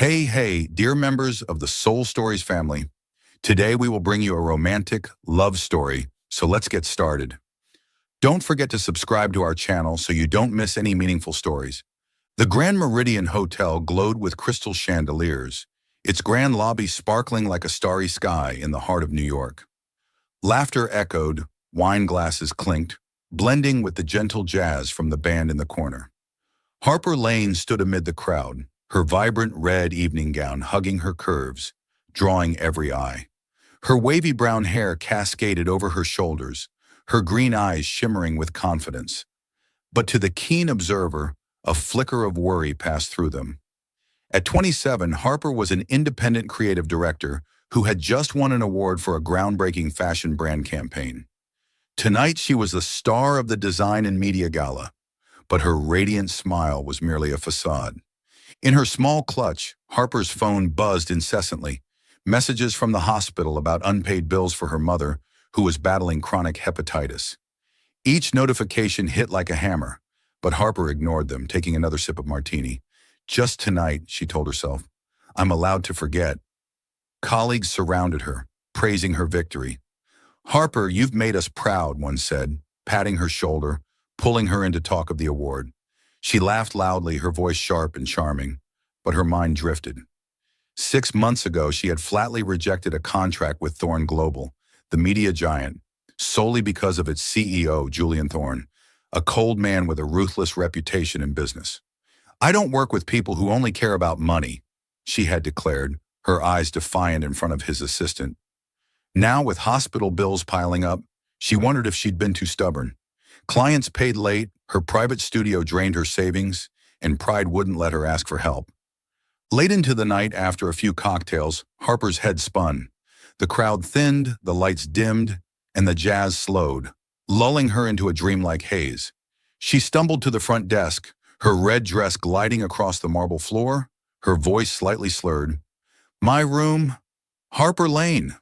Hey, dear members of the Soul Stories family. Today we will bring you a romantic love story, so let's get started. Don't forget to subscribe to our channel so you don't miss any meaningful stories. The Grand Meridian Hotel glowed with crystal chandeliers, its grand lobby sparkling like a starry sky in the heart of New York. Laughter echoed, wine glasses clinked, blending with the gentle jazz from the band in the corner. Harper Lane stood amid the crowd, her vibrant red evening gown hugging her curves, drawing every eye. Her wavy brown hair cascaded over her shoulders, her green eyes shimmering with confidence. But to the keen observer, a flicker of worry passed through them. At 27, Harper was an independent creative director who had just won an award for a groundbreaking fashion brand campaign. Tonight, she was the star of the design and media gala, but her radiant smile was merely a facade. In her small clutch, Harper's phone buzzed incessantly, messages from the hospital about unpaid bills for her mother, who was battling chronic hepatitis. Each notification hit like a hammer, but Harper ignored them, taking another sip of martini. Just tonight, she told herself, I'm allowed to forget. Colleagues surrounded her, praising her victory. Harper, you've made us proud, one said, patting her shoulder, pulling her in to talk of the award. She laughed loudly, her voice sharp and charming, but her mind drifted. 6 months ago, she had flatly rejected a contract with Thorne Global, the media giant, solely because of its CEO, Julian Thorne, a cold man with a ruthless reputation in business. I don't work with people who only care about money, she had declared, her eyes defiant in front of his assistant. Now, with hospital bills piling up, she wondered if she'd been too stubborn. Clients paid late, her private studio drained her savings, and pride wouldn't let her ask for help. Late into the night, after a few cocktails, Harper's head spun. The crowd thinned, the lights dimmed, and the jazz slowed, lulling her into a dreamlike haze. She stumbled to the front desk, her red dress gliding across the marble floor, her voice slightly slurred. My room, Harper Lane.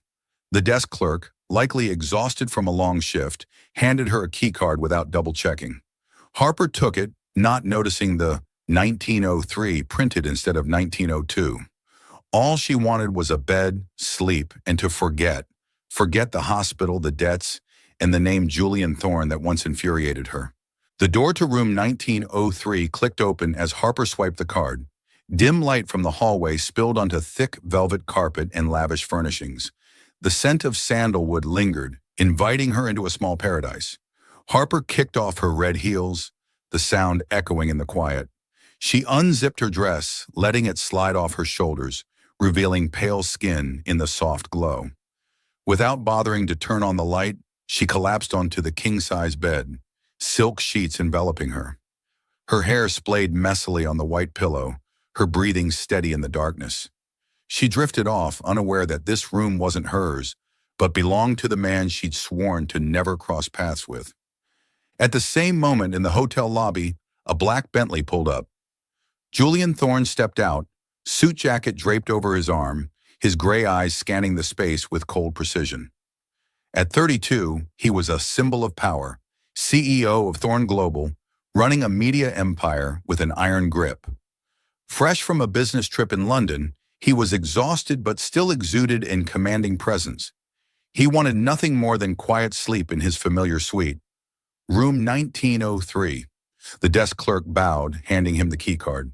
The desk clerk, likely exhausted from a long shift, handed her a keycard without double-checking. Harper took it, not noticing the 1903 printed instead of 1902. All she wanted was a bed, sleep, and to forget. Forget the hospital, the debts, and the name Julian Thorne that once infuriated her. The door to room 1903 clicked open as Harper swiped the card. Dim light from the hallway spilled onto thick velvet carpet and lavish furnishings. The scent of sandalwood lingered, inviting her into a small paradise. Harper kicked off her red heels, the sound echoing in the quiet. She unzipped her dress, letting it slide off her shoulders, revealing pale skin in the soft glow. Without bothering to turn on the light, she collapsed onto the king-size bed, silk sheets enveloping her. Her hair splayed messily on the white pillow, her breathing steady in the darkness. She drifted off, unaware that this room wasn't hers, but belonged to the man she'd sworn to never cross paths with. At the same moment in the hotel lobby, a black Bentley pulled up. Julian Thorne stepped out, suit jacket draped over his arm, his gray eyes scanning the space with cold precision. At 32, he was a symbol of power, CEO of Thorne Global, running a media empire with an iron grip. Fresh from a business trip in London, he was exhausted but still exuded a commanding presence. He wanted nothing more than quiet sleep in his familiar suite. Room 1903. The desk clerk bowed, handing him the keycard.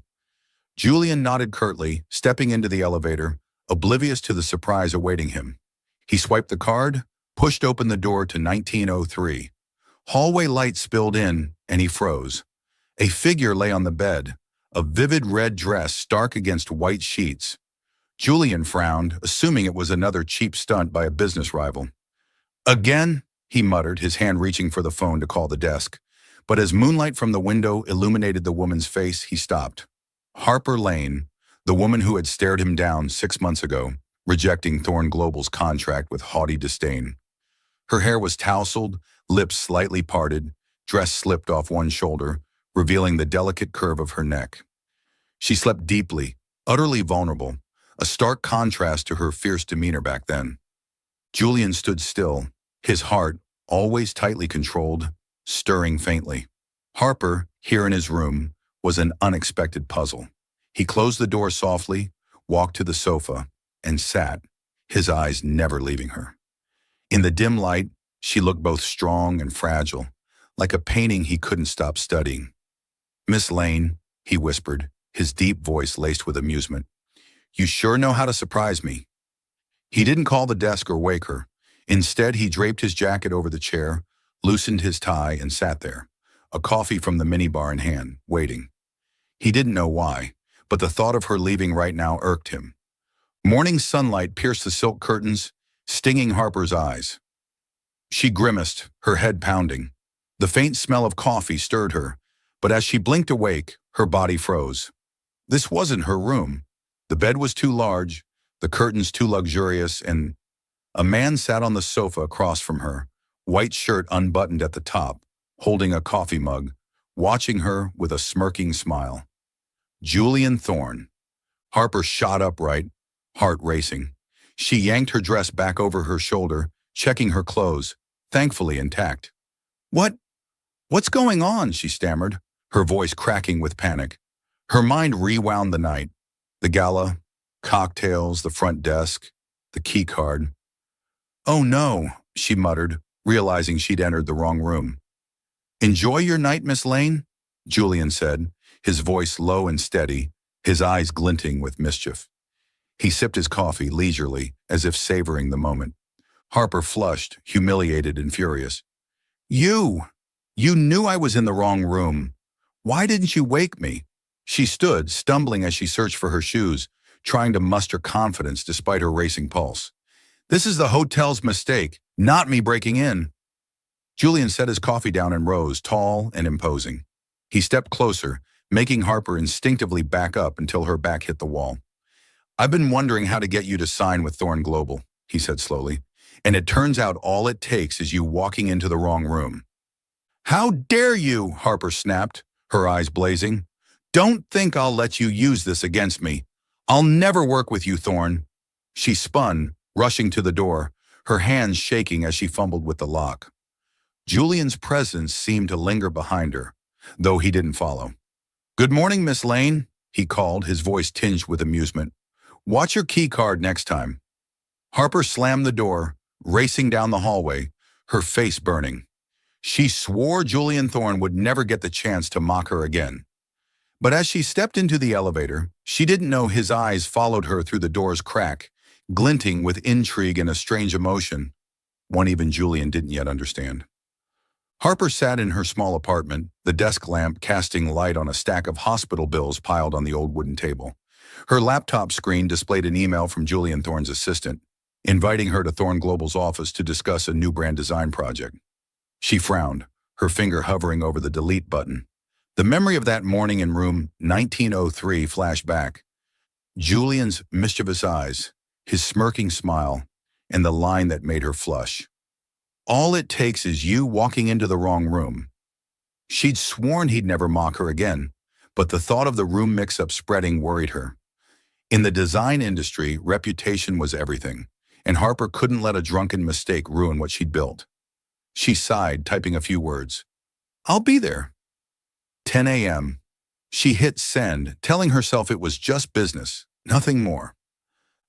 Julian nodded curtly, stepping into the elevator, oblivious to the surprise awaiting him. He swiped the card, pushed open the door to 1903. Hallway light spilled in, and he froze. A figure lay on the bed, a vivid red dress stark against white sheets. Julian frowned, assuming it was another cheap stunt by a business rival. Again, he muttered, his hand reaching for the phone to call the desk. But as moonlight from the window illuminated the woman's face, he stopped. Harper Lane, the woman who had stared him down 6 months ago, rejecting Thorne Global's contract with haughty disdain. Her hair was tousled, lips slightly parted, dress slipped off one shoulder, revealing the delicate curve of her neck. She slept deeply, utterly vulnerable, a stark contrast to her fierce demeanor back then. Julian stood still, his heart, always tightly controlled, stirring faintly. Harper, here in his room, was an unexpected puzzle. He closed the door softly, walked to the sofa and sat, his eyes never leaving her. In the dim light, she looked both strong and fragile, like a painting he couldn't stop studying. "Miss Lane," he whispered, his deep voice laced with amusement, "you sure know how to surprise me." He didn't call the desk or wake her. Instead, he draped his jacket over the chair, loosened his tie, and sat there, a coffee from the minibar in hand, waiting. He didn't know why, but the thought of her leaving right now irked him. Morning sunlight pierced the silk curtains, stinging Harper's eyes. She grimaced, her head pounding. The faint smell of coffee stirred her, but as she blinked awake, her body froze. This wasn't her room. The bed was too large, the curtains too luxurious, and a man sat on the sofa across from her, white shirt unbuttoned at the top, holding a coffee mug, watching her with a smirking smile. Julian Thorne. Harper shot upright, heart racing. She yanked her dress back over her shoulder, checking her clothes, thankfully intact. What's going on?" she stammered, her voice cracking with panic. Her mind rewound the night. The gala, cocktails, the front desk, the key card. "Oh no," she muttered, realizing she'd entered the wrong room. "Enjoy your night, Miss Lane," Julian said, his voice low and steady, his eyes glinting with mischief. He sipped his coffee leisurely, as if savoring the moment. Harper flushed, humiliated and furious. You knew I was in the wrong room. Why didn't you wake me?" She stood, stumbling as she searched for her shoes, trying to muster confidence despite her racing pulse. "This is the hotel's mistake, not me breaking in." Julian set his coffee down and rose, tall and imposing. He stepped closer, making Harper instinctively back up until her back hit the wall. "I've been wondering how to get you to sign with Thorne Global," he said slowly, "and it turns out all it takes is you walking into the wrong room." "How dare you?" Harper snapped, her eyes blazing. "Don't think I'll let you use this against me. I'll never work with you, Thorne." She spun, rushing to the door, her hands shaking as she fumbled with the lock. Julian's presence seemed to linger behind her, though he didn't follow. "Good morning, Miss Lane," he called, his voice tinged with amusement. "Watch your key card next time." Harper slammed the door, racing down the hallway, her face burning. She swore Julian Thorne would never get the chance to mock her again. But as she stepped into the elevator, she didn't know his eyes followed her through the door's crack, glinting with intrigue and a strange emotion, one even Julian didn't yet understand. Harper sat in her small apartment, the desk lamp casting light on a stack of hospital bills piled on the old wooden table. Her laptop screen displayed an email from Julian Thorne's assistant, inviting her to Thorne Global's office to discuss a new brand design project. She frowned, her finger hovering over the delete button. The memory of that morning in room 1903 flashed back. Julian's mischievous eyes, his smirking smile, and the line that made her flush. "All it takes is you walking into the wrong room." She'd sworn he'd never mock her again, but the thought of the room mix-up spreading worried her. In the design industry, reputation was everything, and Harper couldn't let a drunken mistake ruin what she'd built. She sighed, typing a few words. "I'll be there." 10 a.m. She hit send, telling herself it was just business, nothing more.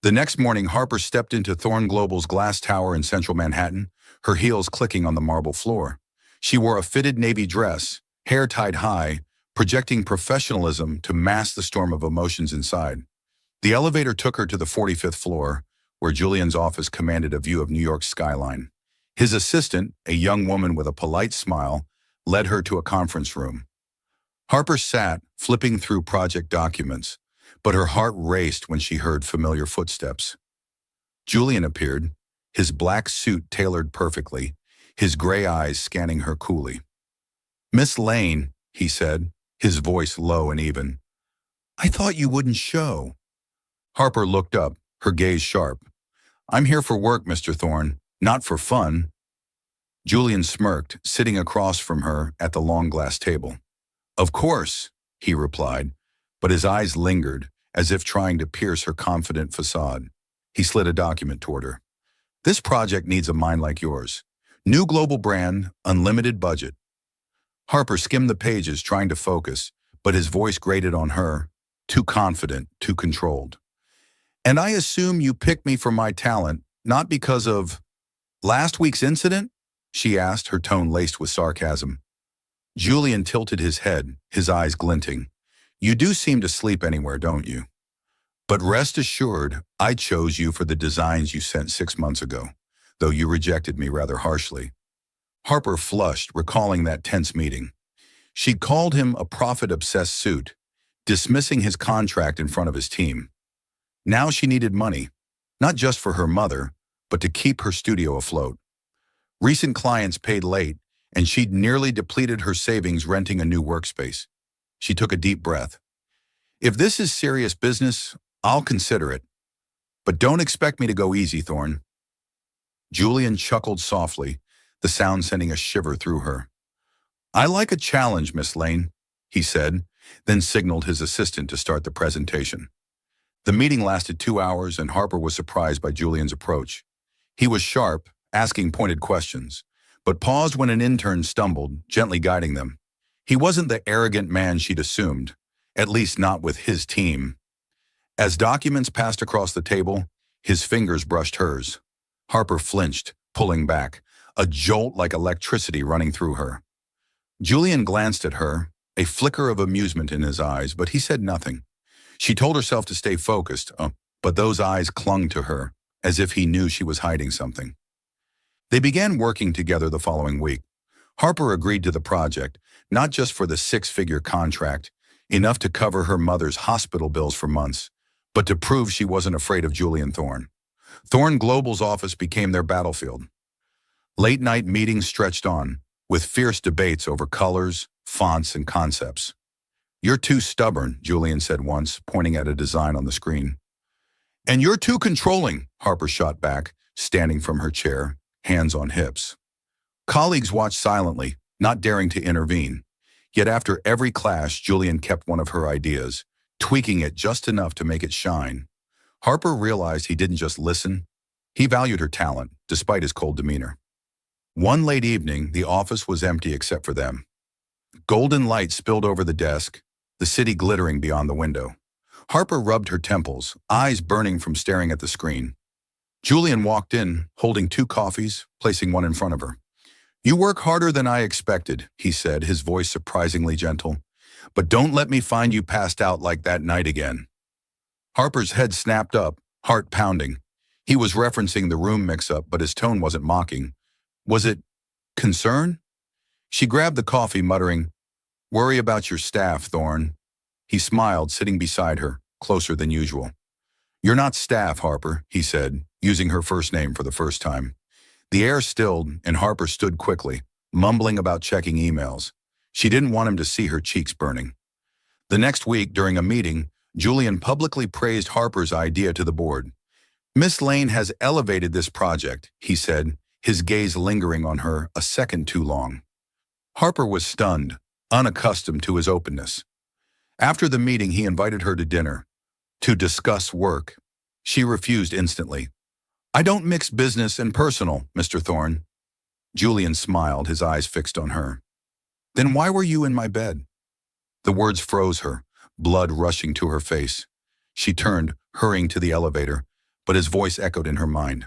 The next morning, Harper stepped into Thorne Global's glass tower in central Manhattan, her heels clicking on the marble floor. She wore a fitted navy dress, hair tied high, projecting professionalism to mask the storm of emotions inside. The elevator took her to the 45th floor, where Julian's office commanded a view of New York's skyline. His assistant, a young woman with a polite smile, led her to a conference room. Harper sat, flipping through project documents, but her heart raced when she heard familiar footsteps. Julian appeared, his black suit tailored perfectly, his gray eyes scanning her coolly. "Miss Lane," he said, his voice low and even. "I thought you wouldn't show." Harper looked up, her gaze sharp. "I'm here for work, Mr. Thorne, not for fun." Julian smirked, sitting across from her at the long glass table. "Of course," he replied, but his eyes lingered, as if trying to pierce her confident facade. He slid a document toward her. "This project needs a mind like yours. New global brand, unlimited budget." Harper skimmed the pages, trying to focus, but his voice grated on her, too confident, too controlled. And I assume you picked me for my talent, not because of last week's incident? She asked, her tone laced with sarcasm. Julian tilted his head, his eyes glinting. You do seem to sleep anywhere, don't you? But rest assured, I chose you for the designs you sent 6 months ago, though you rejected me rather harshly. Harper flushed, recalling that tense meeting. She'd called him a profit-obsessed suit, dismissing his contract in front of his team. Now she needed money, not just for her mother, but to keep her studio afloat. Recent clients paid late, and she'd nearly depleted her savings renting a new workspace. She took a deep breath. If this is serious business, I'll consider it. But don't expect me to go easy, Thorne. Julian chuckled softly, the sound sending a shiver through her. I like a challenge, Miss Lane, he said, then signaled his assistant to start the presentation. The meeting lasted 2 hours, and Harper was surprised by Julian's approach. He was sharp, asking pointed questions, but paused when an intern stumbled, gently guiding them. He wasn't the arrogant man she'd assumed, at least not with his team. As documents passed across the table, his fingers brushed hers. Harper flinched, pulling back, a jolt like electricity running through her. Julian glanced at her, a flicker of amusement in his eyes, but he said nothing. She told herself to stay focused, but those eyes clung to her, as if he knew she was hiding something. They began working together the following week. Harper agreed to the project, not just for the 6-figure contract, enough to cover her mother's hospital bills for months, but to prove she wasn't afraid of Julian Thorne. Thorne Global's office became their battlefield. Late-night meetings stretched on, with fierce debates over colors, fonts, and concepts. You're too stubborn, Julian said once, pointing at a design on the screen. And you're too controlling, Harper shot back, standing from her chair, hands on hips. Colleagues watched silently, not daring to intervene. Yet after every clash, Julian kept one of her ideas, tweaking it just enough to make it shine. Harper realized he didn't just listen. He valued her talent, despite his cold demeanor. One late evening, the office was empty except for them. Golden light spilled over the desk, the city glittering beyond the window. Harper rubbed her temples, eyes burning from staring at the screen. Julian walked in, holding 2 coffees, placing one in front of her. You work harder than I expected, he said, his voice surprisingly gentle. But don't let me find you passed out like that night again. Harper's head snapped up, heart pounding. He was referencing the room mix-up, but his tone wasn't mocking. Was it concern? She grabbed the coffee, muttering, Worry about your staff, Thorne. He smiled, sitting beside her, closer than usual. You're not staff, Harper, he said, using her first name for the first time. The air stilled, and Harper stood quickly, mumbling about checking emails. She didn't want him to see her cheeks burning. The next week, during a meeting, Julian publicly praised Harper's idea to the board. Miss Lane has elevated this project, he said, his gaze lingering on her a second too long. Harper was stunned, unaccustomed to his openness. After the meeting, he invited her to dinner, to discuss work. She refused instantly. I don't mix business and personal, Mr. Thorne. Julian smiled, his eyes fixed on her. Then why were you in my bed? The words froze her, blood rushing to her face. She turned, hurrying to the elevator, but his voice echoed in her mind.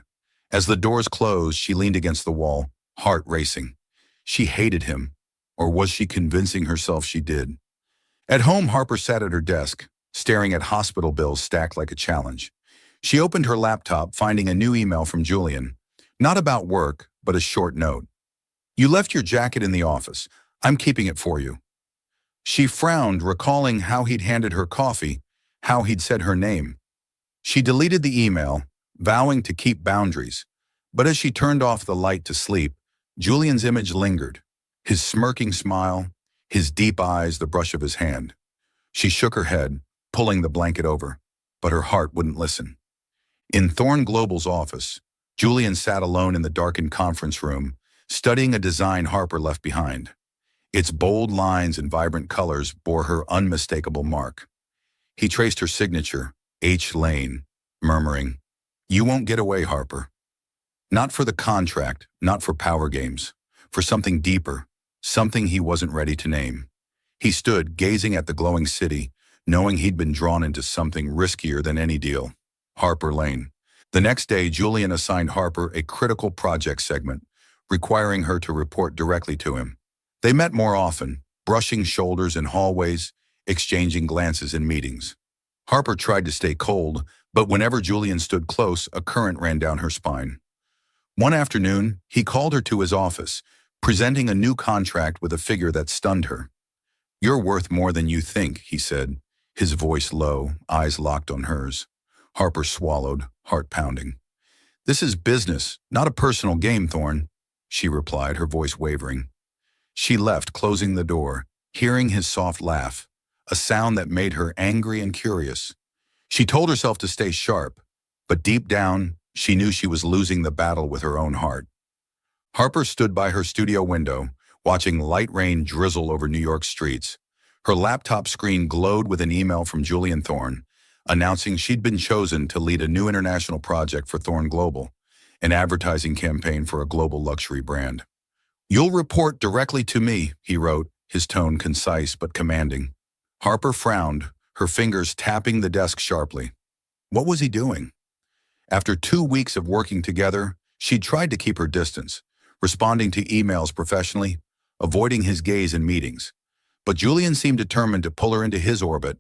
As the doors closed, she leaned against the wall, heart racing. She hated him, or was she convincing herself she did? At home, Harper sat at her desk, staring at hospital bills stacked like a challenge. She opened her laptop, finding a new email from Julian. Not about work, but a short note. You left your jacket in the office. I'm keeping it for you. She frowned, recalling how he'd handed her coffee, how he'd said her name. She deleted the email, vowing to keep boundaries. But as she turned off the light to sleep, Julian's image lingered. His smirking smile, his deep eyes, the brush of his hand. She shook her head, pulling the blanket over, but her heart wouldn't listen. In Thorne Global's office, Julian sat alone in the darkened conference room, studying a design Harper left behind. Its bold lines and vibrant colors bore her unmistakable mark. He traced her signature, H. Lane, murmuring, You won't get away, Harper. Not for the contract, not for power games, for something deeper, something he wasn't ready to name. He stood, gazing at the glowing city, knowing he'd been drawn into something riskier than any deal. Harper Lane. The next day, Julian assigned Harper a critical project segment, requiring her to report directly to him. They met more often, brushing shoulders in hallways, exchanging glances in meetings. Harper tried to stay cold, but whenever Julian stood close, a current ran down her spine. One afternoon, he called her to his office, presenting a new contract with a figure that stunned her. "You're worth more than you think," he said, his voice low, eyes locked on hers. Harper swallowed, heart pounding. "This is business, not a personal game, Thorne," she replied, her voice wavering. She left, closing the door, hearing his soft laugh, a sound that made her angry and curious. She told herself to stay sharp, but deep down, she knew she was losing the battle with her own heart. Harper stood by her studio window, watching light rain drizzle over New York streets. Her laptop screen glowed with an email from Julian Thorne, announcing she'd been chosen to lead a new international project for Thorne Global, an advertising campaign for a global luxury brand. "You'll report directly to me," he wrote, his tone concise but commanding. Harper frowned, her fingers tapping the desk sharply. What was he doing? After 2 weeks of working together, she tried to keep her distance, responding to emails professionally, avoiding his gaze in meetings. But Julian seemed determined to pull her into his orbit,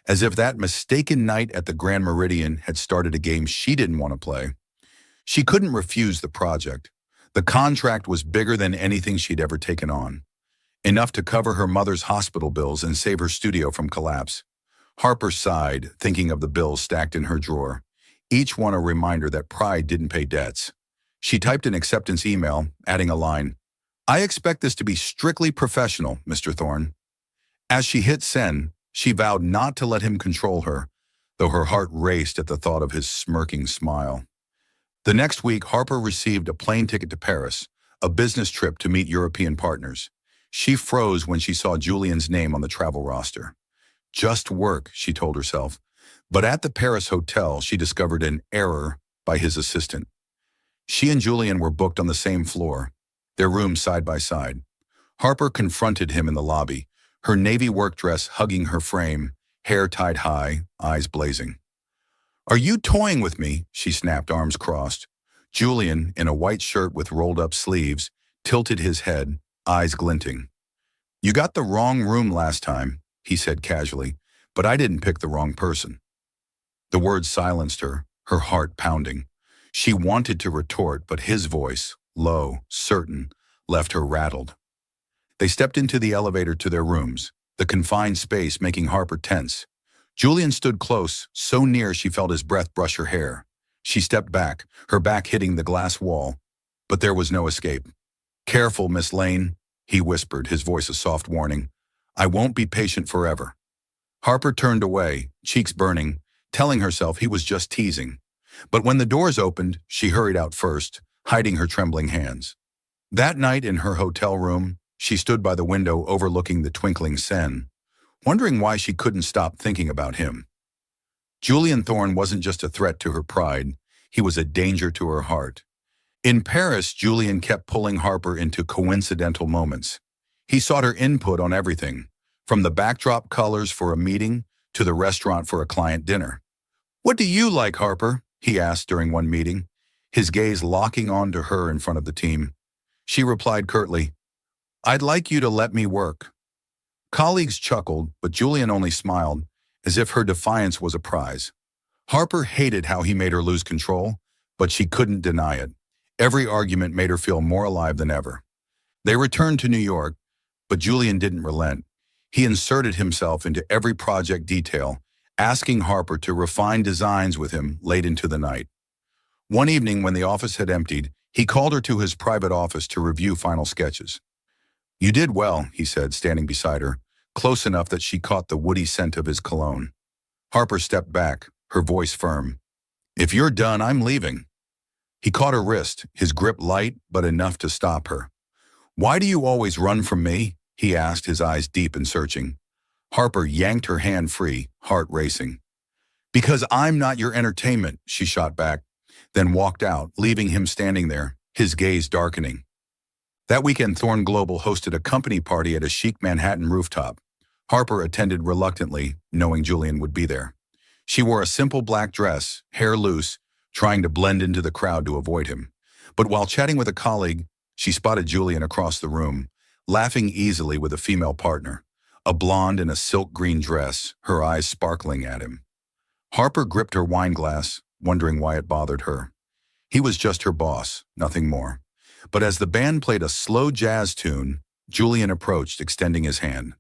as if that mistaken night at the Grand Meridian had started a game she didn't want to play. She couldn't refuse the project. The contract was bigger than anything she'd ever taken on, enough to cover her mother's hospital bills and save her studio from collapse. Harper sighed, thinking of the bills stacked in her drawer, each one a reminder that pride didn't pay debts. She typed an acceptance email, adding a line, "I expect this to be strictly professional, Mr. Thorne." As she hit send, she vowed not to let him control her, though her heart raced at the thought of his smirking smile. The next week, Harper received a plane ticket to Paris, a business trip to meet European partners. She froze when she saw Julian's name on the travel roster. Just work, she told herself. But at the Paris hotel, she discovered an error by his assistant. She and Julian were booked on the same floor, their rooms side by side. Harper confronted him in the lobby, her navy work dress hugging her frame, hair tied high, eyes blazing. "Are you toying with me?" she snapped, arms crossed. Julian, in a white shirt with rolled-up sleeves, tilted his head, eyes glinting. "You got the wrong room last time," he said casually, "but I didn't pick the wrong person." The words silenced her, her heart pounding. She wanted to retort, but his voice, low, certain, left her rattled. They stepped into the elevator to their rooms, the confined space making Harper tense. Julian stood close, so near she felt his breath brush her hair. She stepped back, her back hitting the glass wall, but there was no escape. "Careful, Miss Lane," he whispered, his voice a soft warning. "I won't be patient forever." Harper turned away, cheeks burning, telling herself he was just teasing. But when the doors opened, she hurried out first, hiding her trembling hands. That night in her hotel room, she stood by the window overlooking the twinkling Seine, wondering why she couldn't stop thinking about him. Julian Thorne wasn't just a threat to her pride, he was a danger to her heart. In Paris, Julian kept pulling Harper into coincidental moments. He sought her input on everything, from the backdrop colors for a meeting to the restaurant for a client dinner. "What do you like, Harper?" he asked during one meeting, his gaze locking on to her in front of the team. She replied curtly, "I'd like you to let me work." Colleagues chuckled, but Julian only smiled, as if her defiance was a prize. Harper hated how he made her lose control, but she couldn't deny it. Every argument made her feel more alive than ever. They returned to New York, but Julian didn't relent. He inserted himself into every project detail, asking Harper to refine designs with him late into the night. One evening when the office had emptied, he called her to his private office to review final sketches. "You did well," he said, standing beside her, close enough that she caught the woody scent of his cologne. Harper stepped back, her voice firm. "If you're done, I'm leaving." He caught her wrist, his grip light but enough to stop her. "Why do you always run from me?" he asked, his eyes deep and searching. Harper yanked her hand free, heart racing. "Because I'm not your entertainment," she shot back, then walked out, leaving him standing there, his gaze darkening. That weekend, Thorne Global hosted a company party at a chic Manhattan rooftop. Harper attended reluctantly, knowing Julian would be there. She wore a simple black dress, hair loose, trying to blend into the crowd to avoid him. But while chatting with a colleague, she spotted Julian across the room, laughing easily with a female partner, a blonde in a silk green dress, her eyes sparkling at him. Harper gripped her wine glass, wondering why it bothered her. He was just her boss, nothing more. But as the band played a slow jazz tune, Julian approached, extending his hand.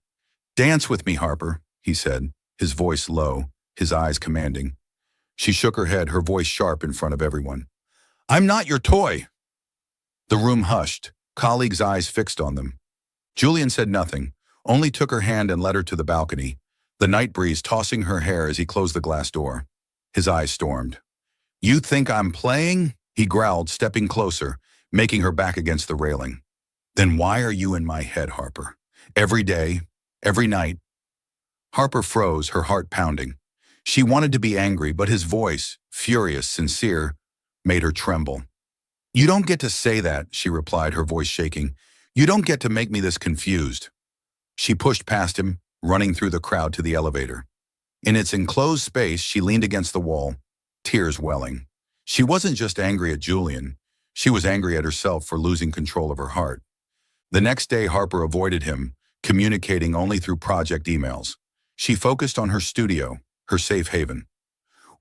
"Dance with me, Harper," he said, his voice low, his eyes commanding. She shook her head, her voice sharp in front of everyone. "I'm not your toy." The room hushed, colleagues' eyes fixed on them. Julian said nothing, only took her hand and led her to the balcony, the night breeze tossing her hair as he closed the glass door. His eyes stormed. "You think I'm playing?" he growled, stepping closer, making her back against the railing. "Then why are you in my head, Harper? Every day, every night." Harper froze, her heart pounding. She wanted to be angry, but his voice, furious, sincere, made her tremble. "You don't get to say that," she replied, her voice shaking. "You don't get to make me this confused." She pushed past him, running through the crowd to the elevator. In its enclosed space, she leaned against the wall, tears welling. She wasn't just angry at Julian. She was angry at herself for losing control of her heart. The next day, Harper avoided him, communicating only through project emails. She focused on her studio, her safe haven.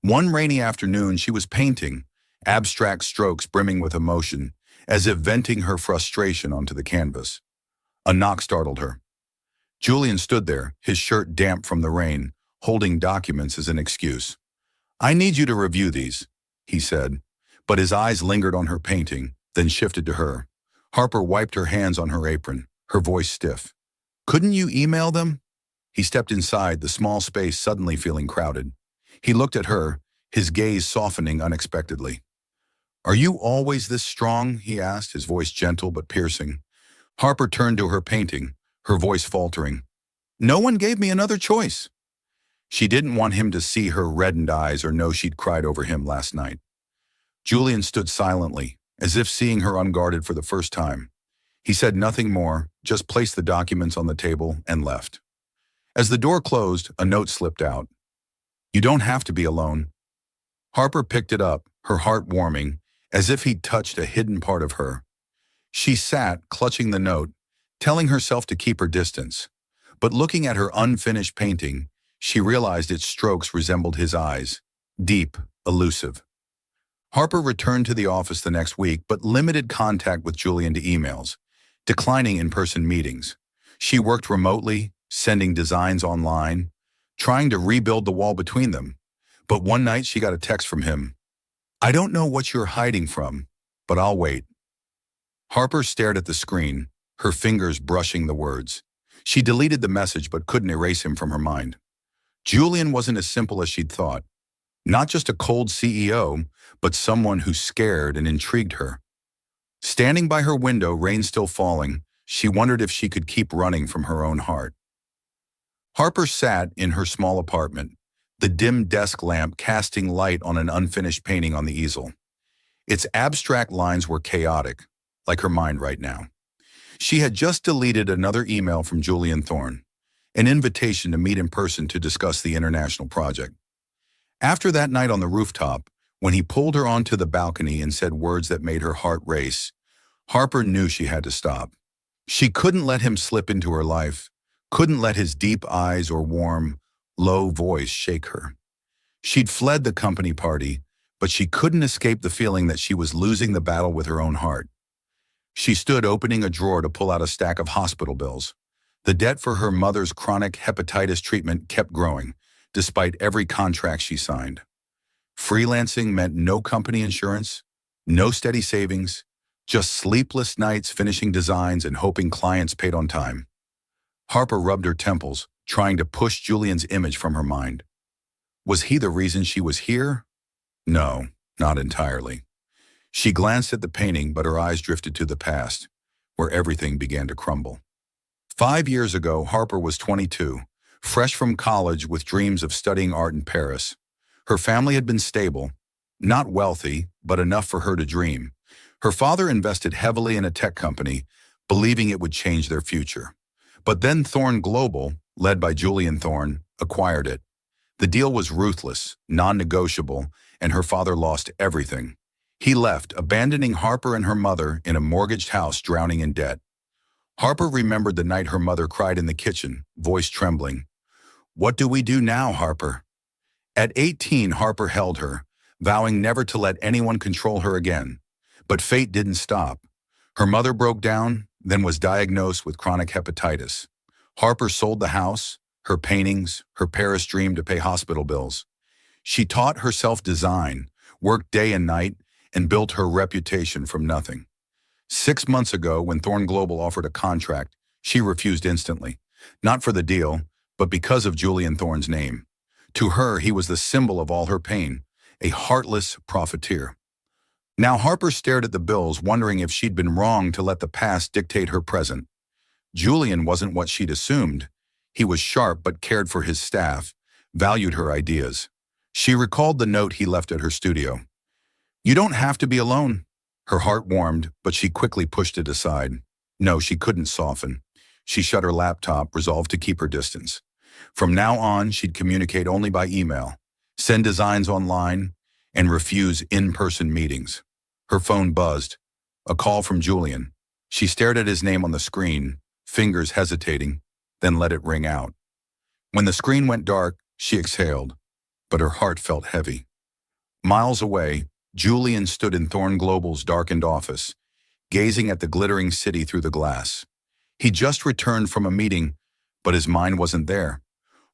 One rainy afternoon, she was painting, abstract strokes brimming with emotion, as if venting her frustration onto the canvas. A knock startled her. Julian stood there, his shirt damp from the rain, holding documents as an excuse. "I need you to review these," he said, but his eyes lingered on her painting, then shifted to her. Harper wiped her hands on her apron, her voice stiff. "Couldn't you email them?" He stepped inside, the small space suddenly feeling crowded. He looked at her, his gaze softening unexpectedly. "Are you always this strong?" he asked, his voice gentle but piercing. Harper turned to her painting, her voice faltering. "No one gave me another choice." She didn't want him to see her reddened eyes or know she'd cried over him last night. Julian stood silently, as if seeing her unguarded for the first time. He said nothing more, just placed the documents on the table and left. As the door closed, a note slipped out. "You don't have to be alone." Harper picked it up, her heart warming, as if he'd touched a hidden part of her. She sat, clutching the note, telling herself to keep her distance. But looking at her unfinished painting, she realized its strokes resembled his eyes, deep, elusive. Harper returned to the office the next week, but limited contact with Julian to emails, declining in-person meetings. She worked remotely, sending designs online, trying to rebuild the wall between them. But one night she got a text from him. "I don't know what you're hiding from, but I'll wait." Harper stared at the screen, her fingers brushing the words. She deleted the message but couldn't erase him from her mind. Julian wasn't as simple as she'd thought. Not just a cold CEO, but someone who scared and intrigued her. Standing by her window, rain still falling, she wondered if she could keep running from her own heart. Harper sat in her small apartment, the dim desk lamp casting light on an unfinished painting on the easel. Its abstract lines were chaotic, like her mind right now. She had just deleted another email from Julian Thorne, an invitation to meet in person to discuss the international project. After that night on the rooftop, when he pulled her onto the balcony and said words that made her heart race, Harper knew she had to stop. She couldn't let him slip into her life, couldn't let his deep eyes or warm, low voice shake her. She'd fled the company party, but she couldn't escape the feeling that she was losing the battle with her own heart. She stood opening a drawer to pull out a stack of hospital bills. The debt for her mother's chronic hepatitis treatment kept growing, despite every contract she signed. Freelancing meant no company insurance, no steady savings, just sleepless nights finishing designs and hoping clients paid on time. Harper rubbed her temples, trying to push Julian's image from her mind. Was he the reason she was here? No, not entirely. She glanced at the painting, but her eyes drifted to the past, where everything began to crumble. 5 years ago, Harper was 22, fresh from college with dreams of studying art in Paris. Her family had been stable, not wealthy, but enough for her to dream. Her father invested heavily in a tech company, believing it would change their future. But then Thorne Global, led by Julian Thorne, acquired it. The deal was ruthless, non-negotiable, and her father lost everything. He left, abandoning Harper and her mother in a mortgaged house drowning in debt. Harper remembered the night her mother cried in the kitchen, voice trembling. "What do we do now, Harper?" At 18, Harper held her, vowing never to let anyone control her again. But fate didn't stop. Her mother broke down, then was diagnosed with chronic hepatitis. Harper sold the house, her paintings, her Paris dream to pay hospital bills. She taught herself design, worked day and night, and built her reputation from nothing. 6 months ago, when Thorn Global offered a contract, she refused instantly. Not for the deal, but because of Julian Thorn's name. To her, he was the symbol of all her pain, a heartless profiteer. Now Harper stared at the bills, wondering if she'd been wrong to let the past dictate her present. Julian wasn't what she'd assumed. He was sharp but cared for his staff, valued her ideas. She recalled the note he left at her studio. "You don't have to be alone." Her heart warmed, but she quickly pushed it aside. No, she couldn't soften. She shut her laptop, resolved to keep her distance. From now on, she'd communicate only by email, send designs online, and refuse in-person meetings. Her phone buzzed. A call from Julian. She stared at his name on the screen, fingers hesitating, then let it ring out. When the screen went dark, she exhaled, but her heart felt heavy. Miles away, Julian stood in Thorn Global's darkened office, gazing at the glittering city through the glass. He just returned from a meeting, but his mind wasn't there.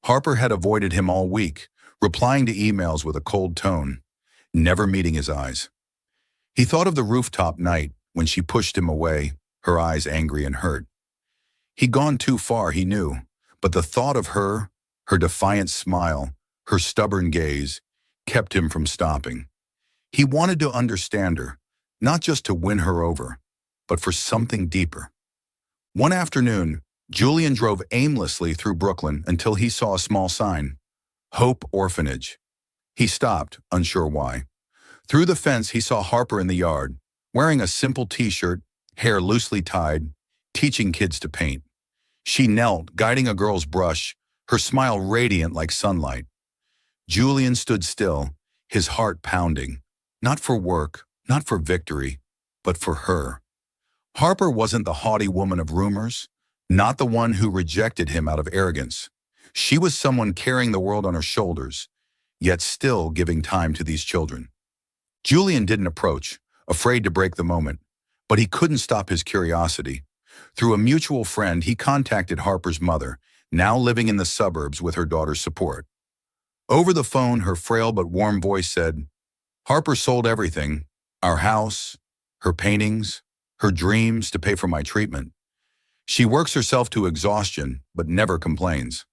Harper had avoided him all week, replying to emails with a cold tone, never meeting his eyes. He thought of the rooftop night when she pushed him away, her eyes angry and hurt. He'd gone too far, he knew, but the thought of her, her defiant smile, her stubborn gaze, kept him from stopping. He wanted to understand her, not just to win her over, but for something deeper. One afternoon, Julian drove aimlessly through Brooklyn until he saw a small sign, Hope Orphanage. He stopped, unsure why. Through the fence, he saw Harper in the yard, wearing a simple t-shirt, hair loosely tied, teaching kids to paint. She knelt, guiding a girl's brush, her smile radiant like sunlight. Julian stood still, his heart pounding, not for work, not for victory, but for her. Harper wasn't the haughty woman of rumors, not the one who rejected him out of arrogance. She was someone carrying the world on her shoulders, yet still giving time to these children. Julian didn't approach, afraid to break the moment, but he couldn't stop his curiosity. Through a mutual friend, he contacted Harper's mother, now living in the suburbs with her daughter's support. Over the phone, her frail but warm voice said, "Harper sold everything, our house, her paintings, her dreams to pay for my treatment. She works herself to exhaustion, but never complains."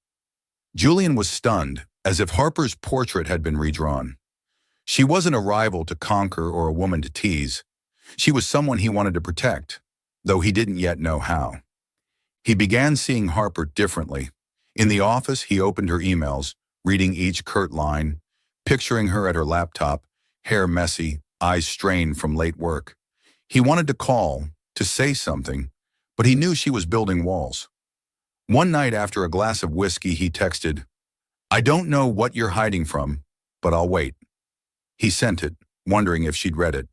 Julian was stunned, as if Harper's portrait had been redrawn. She wasn't a rival to conquer or a woman to tease. She was someone he wanted to protect, though he didn't yet know how. He began seeing Harper differently. In the office, he opened her emails, reading each curt line, picturing her at her laptop, hair messy, eyes strained from late work. He wanted to call, to say something, but he knew she was building walls. One night after a glass of whiskey, he texted, "I don't know what you're hiding from, but I'll wait." He sent it, wondering if she'd read it.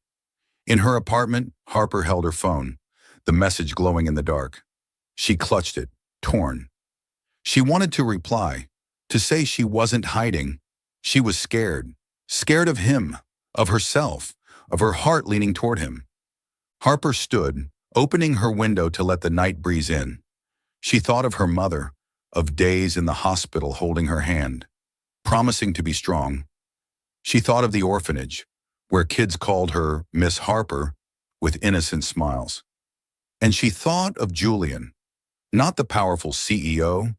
In her apartment, Harper held her phone, the message glowing in the dark. She clutched it, torn. She wanted to reply, to say she wasn't hiding. She was scared, scared of him, of herself, of her heart leaning toward him. Harper stood, opening her window to let the night breeze in. She thought of her mother, of days in the hospital holding her hand, promising to be strong. She thought of the orphanage, where kids called her Miss Harper with innocent smiles. And she thought of Julian, not the powerful CEO,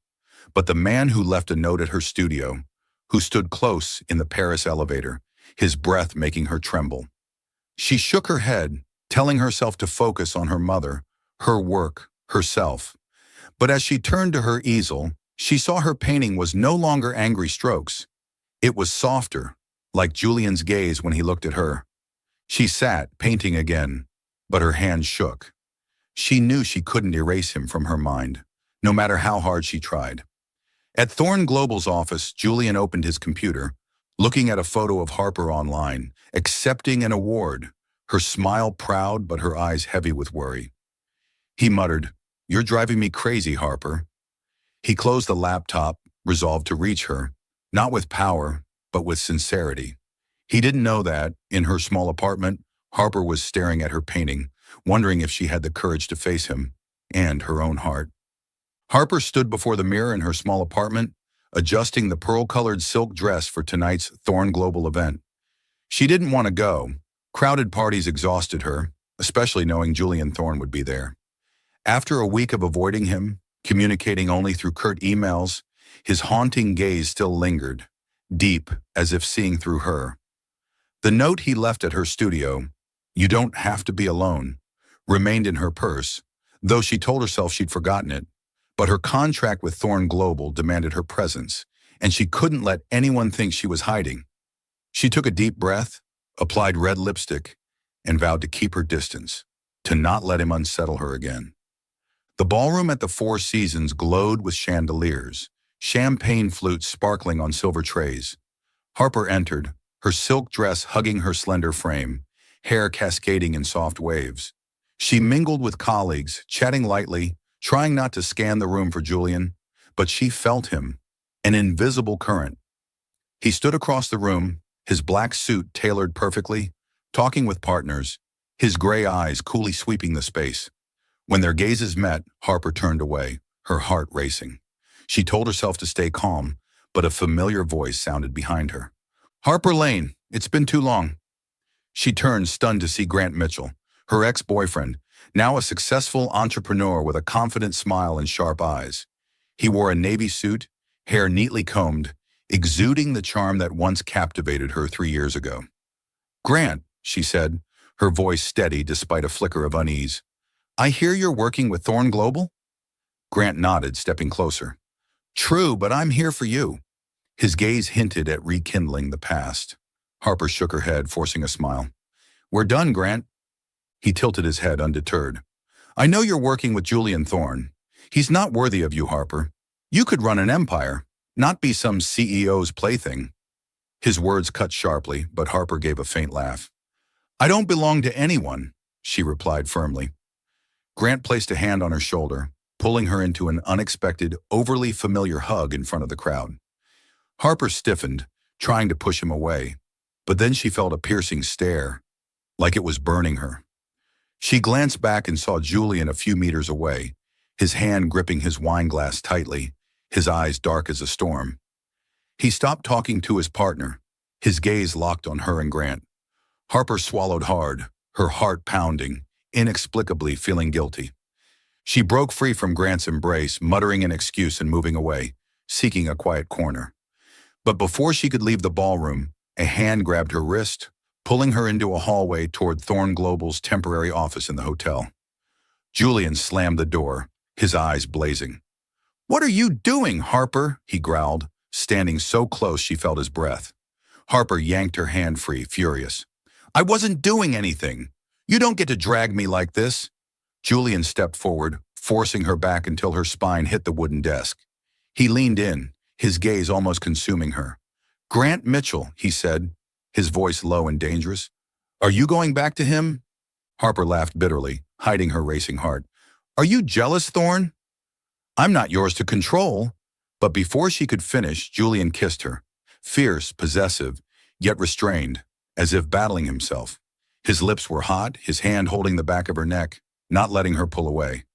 but the man who left a note at her studio, who stood close in the Paris elevator, his breath making her tremble. She shook her head, telling herself to focus on her mother, her work, herself. But as she turned to her easel, she saw her painting was no longer angry strokes. It was softer, like Julian's gaze when he looked at her. She sat, painting again, but her hands shook. She knew she couldn't erase him from her mind, no matter how hard she tried. At Thorne Global's office, Julian opened his computer, looking at a photo of Harper online, accepting an award, her smile proud but her eyes heavy with worry. He muttered, "You're driving me crazy, Harper." He closed the laptop, resolved to reach her, not with power, but with sincerity. He didn't know that, in her small apartment, Harper was staring at her painting, wondering if she had the courage to face him, and her own heart. Harper stood before the mirror in her small apartment, adjusting the pearl-colored silk dress for tonight's Thorne Global event. She didn't want to go. Crowded parties exhausted her, especially knowing Julian Thorne would be there. After a week of avoiding him, communicating only through curt emails, his haunting gaze still lingered, deep, as if seeing through her. The note he left at her studio, "You don't have to be alone," remained in her purse, though she told herself she'd forgotten it. But her contract with Thorne Global demanded her presence, and she couldn't let anyone think she was hiding. She took a deep breath, applied red lipstick, and vowed to keep her distance, to not let him unsettle her again. The ballroom at the Four Seasons glowed with chandeliers, champagne flutes sparkling on silver trays. Harper entered, her silk dress hugging her slender frame, hair cascading in soft waves. She mingled with colleagues, chatting lightly, trying not to scan the room for Julian, but she felt him, an invisible current. He stood across the room, his black suit tailored perfectly, talking with partners, his gray eyes coolly sweeping the space. When their gazes met, Harper turned away, her heart racing. She told herself to stay calm, but a familiar voice sounded behind her. "Harper Lane, it's been too long." She turned, stunned, to see Grant Mitchell, her ex-boyfriend, now a successful entrepreneur with a confident smile and sharp eyes. He wore a navy suit, hair neatly combed, exuding the charm that once captivated her 3 years ago. "Grant," she said, her voice steady despite a flicker of unease. "I hear you're working with Thorne Global?" Grant nodded, stepping closer. "True, but I'm here for you." His gaze hinted at rekindling the past. Harper shook her head, forcing a smile. "We're done, Grant." He tilted his head, undeterred. "I know you're working with Julian Thorne. He's not worthy of you, Harper. You could run an empire, not be some CEO's plaything." His words cut sharply, but Harper gave a faint laugh. "I don't belong to anyone," she replied firmly. Grant placed a hand on her shoulder, pulling her into an unexpected, overly familiar hug in front of the crowd. Harper stiffened, trying to push him away, but then she felt a piercing stare, like it was burning her. She glanced back and saw Julian a few meters away, his hand gripping his wine glass tightly, his eyes dark as a storm. He stopped talking to his partner, his gaze locked on her and Grant. Harper swallowed hard, her heart pounding, inexplicably feeling guilty. She broke free from Grant's embrace, muttering an excuse and moving away, seeking a quiet corner. But before she could leave the ballroom, a hand grabbed her wrist, pulling her into a hallway toward Thorne Global's temporary office in the hotel. Julian slammed the door, his eyes blazing. "What are you doing, Harper?" he growled, standing so close she felt his breath. Harper yanked her hand free, furious. "I wasn't doing anything. You don't get to drag me like this." Julian stepped forward, forcing her back until her spine hit the wooden desk. He leaned in, his gaze almost consuming her. "Grant Mitchell," he said, his voice low and dangerous. "Are you going back to him?" Harper laughed bitterly, hiding her racing heart. "Are you jealous, Thorne?" "I'm not yours to control." But before she could finish, Julian kissed her, fierce, possessive, yet restrained, as if battling himself. His lips were hot, his hand holding the back of her neck, not letting her pull away.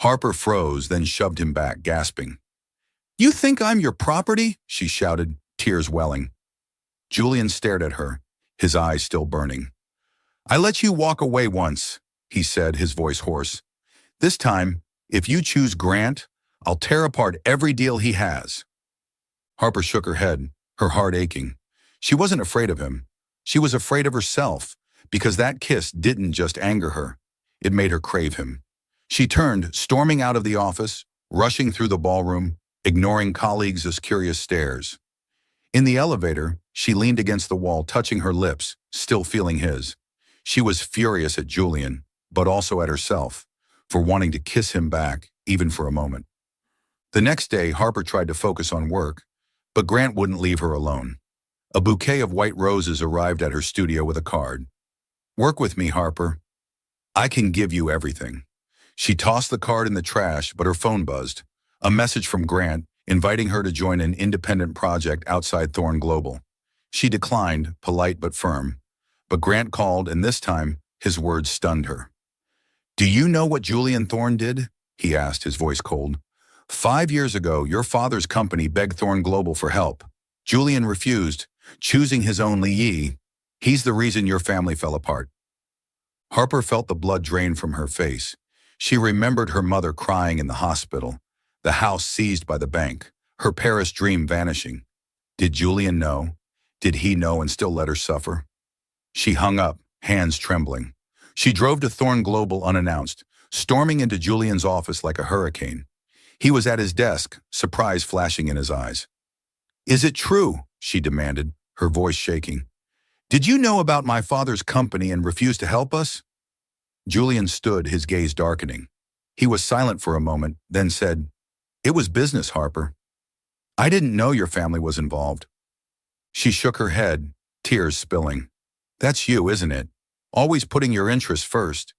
Harper froze, then shoved him back, gasping. "You think I'm your property?" she shouted, tears welling. Julian stared at her, his eyes still burning. "I let you walk away once," he said, his voice hoarse. "This time, if you choose Grant, I'll tear apart every deal he has." Harper shook her head, her heart aching. She wasn't afraid of him. She was afraid of herself, because that kiss didn't just anger her. It made her crave him. She turned, storming out of the office, rushing through the ballroom, ignoring colleagues' curious stares. In the elevator, she leaned against the wall, touching her lips, still feeling his. She was furious at Julian, but also at herself, for wanting to kiss him back, even for a moment. The next day, Harper tried to focus on work, but Grant wouldn't leave her alone. A bouquet of white roses arrived at her studio with a card. "Work with me, Harper. I can give you everything." She tossed the card in the trash, but her phone buzzed. A message from Grant inviting her to join an independent project outside Thorne Global. She declined, polite but firm. But Grant called, and this time, his words stunned her. "Do you know what Julian Thorne did?" he asked, his voice cold. "5 years ago, your father's company begged Thorne Global for help. Julian refused, choosing his own Lee. He's the reason your family fell apart." Harper felt the blood drain from her face. She remembered her mother crying in the hospital, the house seized by the bank, her Paris dream vanishing. Did Julian know? Did he know and still let her suffer? She hung up, hands trembling. She drove to Thorne Global unannounced, storming into Julian's office like a hurricane. He was at his desk, surprise flashing in his eyes. "Is it true?" she demanded, her voice shaking. "Did you know about my father's company and refuse to help us?" Julian stood, his gaze darkening. He was silent for a moment, then said, "It was business, Harper. I didn't know your family was involved." She shook her head, tears spilling. "That's you, isn't it? Always putting your interests first."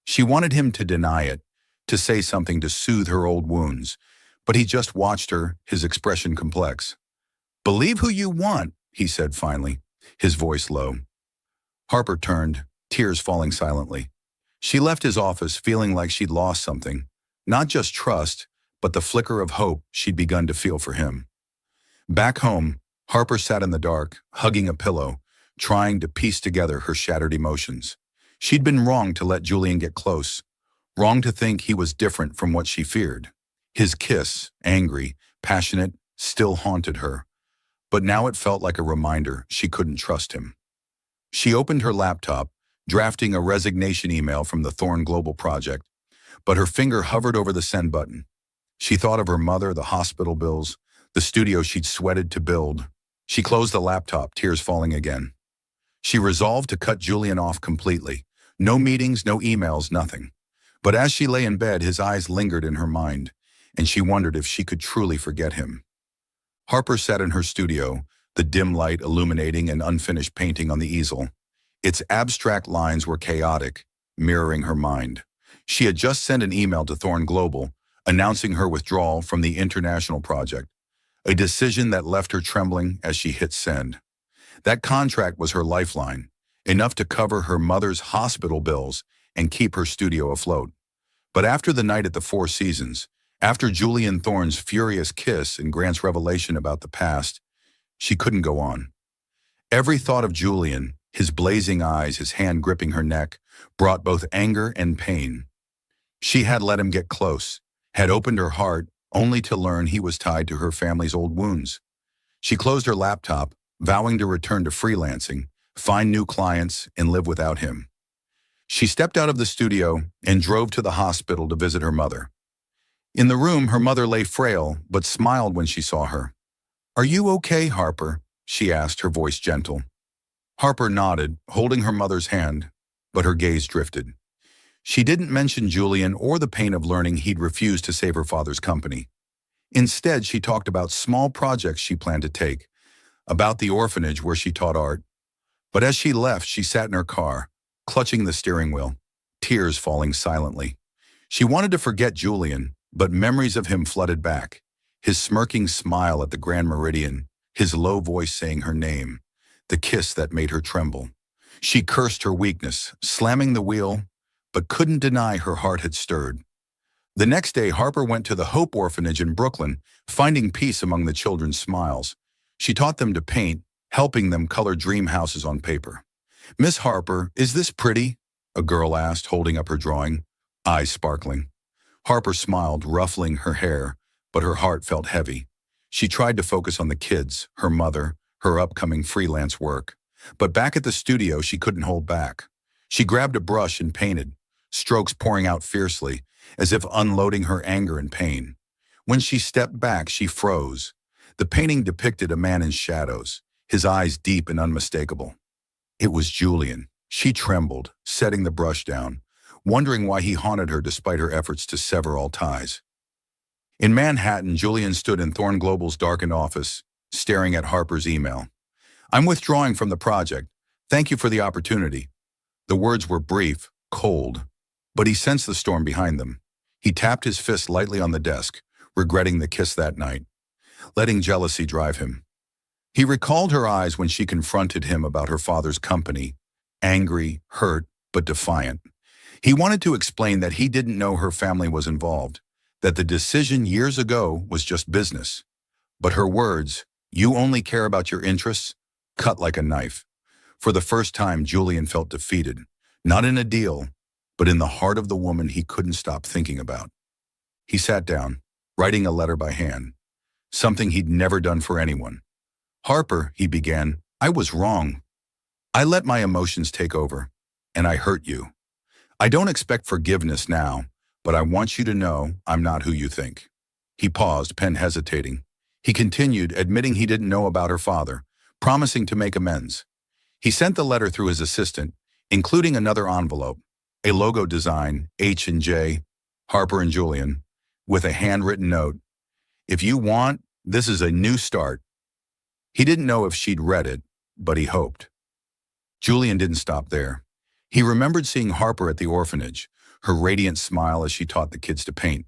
She wanted him to deny it, to say something to soothe her old wounds, but he just watched her, his expression complex. "Believe who you want," he said finally, his voice low. Harper turned, tears falling silently. She left his office feeling like she'd lost something, not just trust, but the flicker of hope she'd begun to feel for him. Back home, Harper sat in the dark, hugging a pillow, trying to piece together her shattered emotions. She'd been wrong to let Julian get close, wrong to think he was different from what she feared. His kiss, angry, passionate, still haunted her. But now it felt like a reminder she couldn't trust him. She opened her laptop, drafting a resignation email from the Thorne Global project, but her finger hovered over the send button. She thought of her mother, the hospital bills, the studio she'd sweated to build. She closed the laptop, tears falling again. She resolved to cut Julian off completely. No meetings, no emails, nothing. But as she lay in bed, his eyes lingered in her mind, and she wondered if she could truly forget him. Harper sat in her studio, the dim light illuminating an unfinished painting on the easel. Its abstract lines were chaotic, mirroring her mind. She had just sent an email to Thorne Global, announcing her withdrawal from the international project, a decision that left her trembling as she hit send. That contract was her lifeline, enough to cover her mother's hospital bills and keep her studio afloat. But after the night at the Four Seasons, after Julian Thorne's furious kiss and Grant's revelation about the past, she couldn't go on. Every thought of Julian, his blazing eyes, his hand gripping her neck, brought both anger and pain. She had let him get close, had opened her heart, only to learn he was tied to her family's old wounds. She closed her laptop, vowing to return to freelancing, find new clients, and live without him. She stepped out of the studio and drove to the hospital to visit her mother. In the room, her mother lay frail, but smiled when she saw her. "Are you okay, Harper?" she asked, her voice gentle. Harper nodded, holding her mother's hand, but her gaze drifted. She didn't mention Julian or the pain of learning he'd refused to save her father's company. Instead, she talked about small projects she planned to take, about the orphanage where she taught art. But as she left, she sat in her car, clutching the steering wheel, tears falling silently. She wanted to forget Julian, but memories of him flooded back. His smirking smile at the Grand Meridian, his low voice saying her name, the kiss that made her tremble. She cursed her weakness, slamming the wheel, but couldn't deny her heart had stirred. The next day, Harper went to the Hope Orphanage in Brooklyn, finding peace among the children's smiles. She taught them to paint, helping them color dream houses on paper. "Miss Harper, is this pretty?" a girl asked, holding up her drawing, eyes sparkling. Harper smiled, ruffling her hair, but her heart felt heavy. She tried to focus on the kids, her mother, her upcoming freelance work. But back at the studio, she couldn't hold back. She grabbed a brush and painted, strokes pouring out fiercely, as if unloading her anger and pain. When she stepped back, she froze. The painting depicted a man in shadows, his eyes deep and unmistakable. It was Julian. She trembled, setting the brush down, wondering why he haunted her despite her efforts to sever all ties. In Manhattan, Julian stood in Thorn Global's darkened office, staring at Harper's email. "I'm withdrawing from the project. Thank you for the opportunity." The words were brief, cold, but he sensed the storm behind them. He tapped his fist lightly on the desk, regretting the kiss that night, letting jealousy drive him. He recalled her eyes when she confronted him about her father's company, angry, hurt, but defiant. He wanted to explain that he didn't know her family was involved, that the decision years ago was just business. But her words, "You only care about your interests," cut like a knife. For the first time, Julian felt defeated, not in a deal, but in the heart of the woman he couldn't stop thinking about. He sat down, writing a letter by hand, something he'd never done for anyone. "Harper," he began, "I was wrong. I let my emotions take over, and I hurt you. I don't expect forgiveness now, but I want you to know I'm not who you think." He paused, pen hesitating. He continued, admitting he didn't know about her father, promising to make amends. He sent the letter through his assistant, including another envelope, a logo design, H&J, Harper and Julian, with a handwritten note. "If you want, this is a new start." He didn't know if she'd read it, but he hoped. Julian didn't stop there. He remembered seeing Harper at the orphanage, her radiant smile as she taught the kids to paint.